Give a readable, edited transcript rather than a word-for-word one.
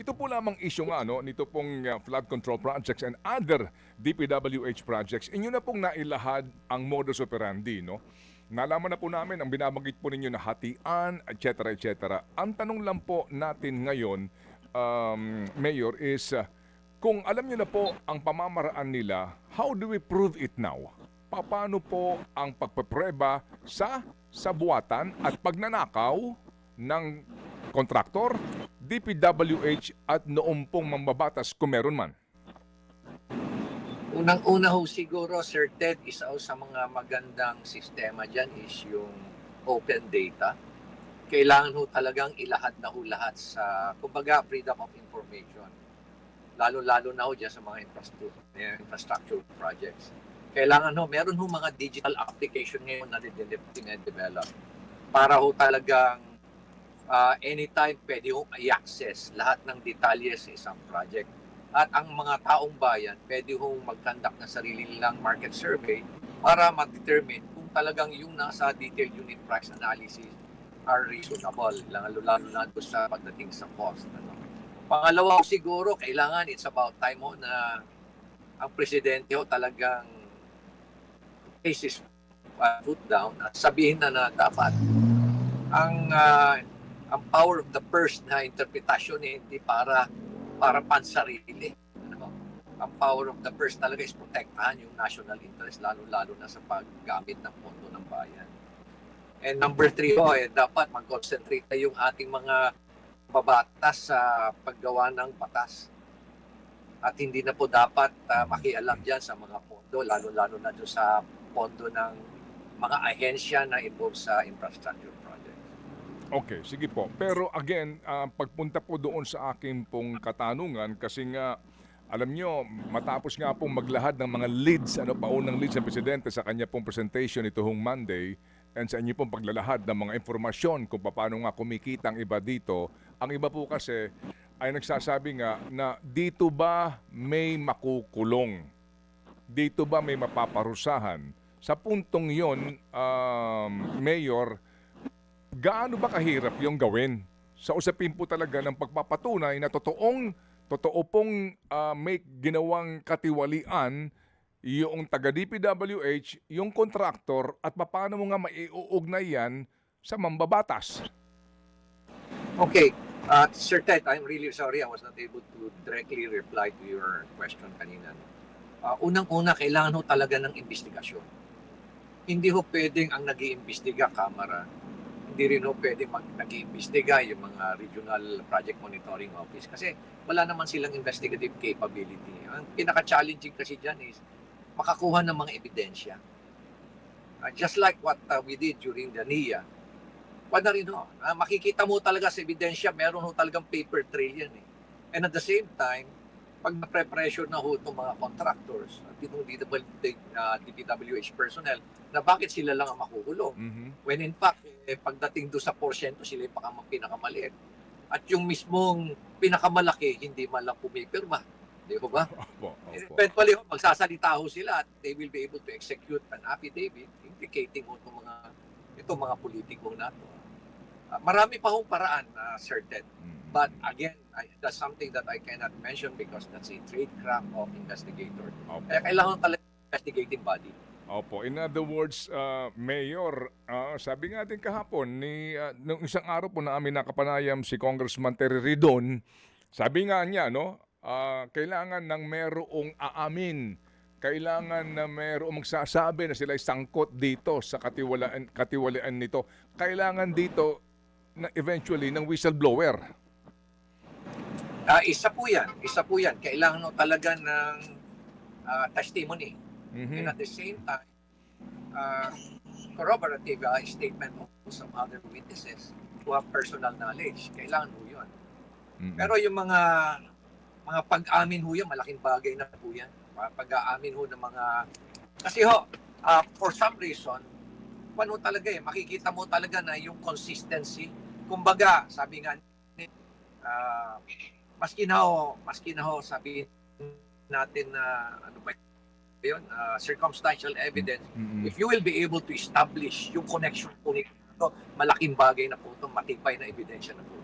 ito po lamang issue nga nito pong flood control projects and other DPWH projects. Inyo na pong nailahad ang modus operandi, no? Nalaman na po namin ang binabanggit po ninyo na hatian, etc. etc. Ang tanong lang po natin ngayon, Mayor, is kung alam niyo na po ang pamamaraan nila, how do we prove it now? Paano po ang pagpapreba sa buwatan at pagnanakaw ng kontraktor, DPWH at noong pong mambabatas kung meron man? Unang-una ho siguro, Sir Ted, isa ho sa mga magandang sistema dyan is yung open data. Kailangan ho talagang ilahad na ho lahat sa, kumbaga, freedom of information. Lalo-lalo na ho dyan sa mga infrastructure projects. Kailangan ho, meron ho mga digital application ngayon na dinedevelop para ho talagang anytime pwede ho i-access lahat ng detalye sa isang project. At ang mga taong bayan pwede ho mag-conduct ng sarili nilang market survey para mag-determine kung talagang yung nasa detailed unit price analysis are reasonable, lalo-lalo na doon sa pagdating sa cost. Pangalawa siguro, kailangan it's about time ho na ang presidente ho talagang cases foot down at sabihin na dapat ang power of the purse na interpretasyon hindi para pansarili. Ang power of the purse talaga is protektahan yung national interest, lalo-lalo na sa paggamit ng pondo ng bayan. And number 3 dapat mag-concentrate na yung ating mga babatas sa paggawa ng batas. At hindi na po dapat makialam dyan sa mga pondo, lalo-lalo na dyan sa pondo ng mga ahensya na involved sa infrastructure project. Okay, sige po. Pero again, pagpunta po doon sa aking pong katanungan, kasi nga, alam nyo, matapos nga pong maglahad ng mga leads, paunang leads ng Presidente sa kanya pong presentation ito hong Monday, and sa inyo pong paglalahad ng mga informasyon kung paano nga kumikita ang iba dito, ang iba po kasi ay nagsasabi nga na dito ba may makukulong? Dito ba may mapaparusahan? Sa puntong yon, Mayor, gaano ba kahirap yung gawin? Sa usapin po talaga ng pagpapatunay na totoo pong may ginawang katiwalian yung taga-DPWH, yung kontraktor, at paano mo nga maiuugnay yan sa mambabatas? Okay. Sir Ted, I'm really sorry I was not able to directly reply to your question kanina. Unang-una, kailangan ho talaga ng investigasyon. Hindi ho pwedeng ang nag-iimbestiga Kamara. Hindi rin ho pwedeng nag-iimbestiga yung mga Regional Project Monitoring Office kasi wala naman silang investigative capability. Ang pinaka-challenging kasi dyan is makakuha ng mga ebidensya. Just like what we did during the NIA, na rin ho. Makikita mo talaga sa ebidensya, meron ho talagang paper trail yan eh. And at the same time, pag na-pressure na ho itong mga contractors at itong DPWH personnel, na bakit sila lang ang makukulong. When in fact, pagdating doon sa porsyento, sila yung pinakamaliit. At yung mismong pinakamalaki, hindi man lang pumipirma. Di ba? Opo. Eventually, magsasalita ho sila at they will be able to execute an affidavit indicating ho itong mga politiko na ito. Marami pa hong paraan, Sir Ted. But again, that's something that I cannot mention because that's a tradecraft of investigator. Kaya kailangan talaga investigating body. Opo. In other words, Mayor, sabi nga din kahapon, nung isang araw po na amin nakapanayam si Congressman Terry Ridon, sabi nga niya, kailangan ng merong aamin. Kailangan na merong magsasabi na sila ay sangkot dito sa katiwalaan nito. Kailangan dito na eventually ng whistleblower. Isa po yan. Kailangan talaga ng testimony. And at the same time, corroborative statement of some other witnesses who have personal knowledge. Kailangan po yun. Pero yung mga pag-amin ho yan, malaking bagay na po yan. Pag-aamin ho ng mga... Kasi for some reason, talaga makikita mo talaga na yung consistency. Kumbaga, sabi nga, maski na ho, sabihin natin na, yun, circumstantial evidence, if you will be able to establish yung connection po nito, malaking bagay na po ito, matibay na ebidensya na po.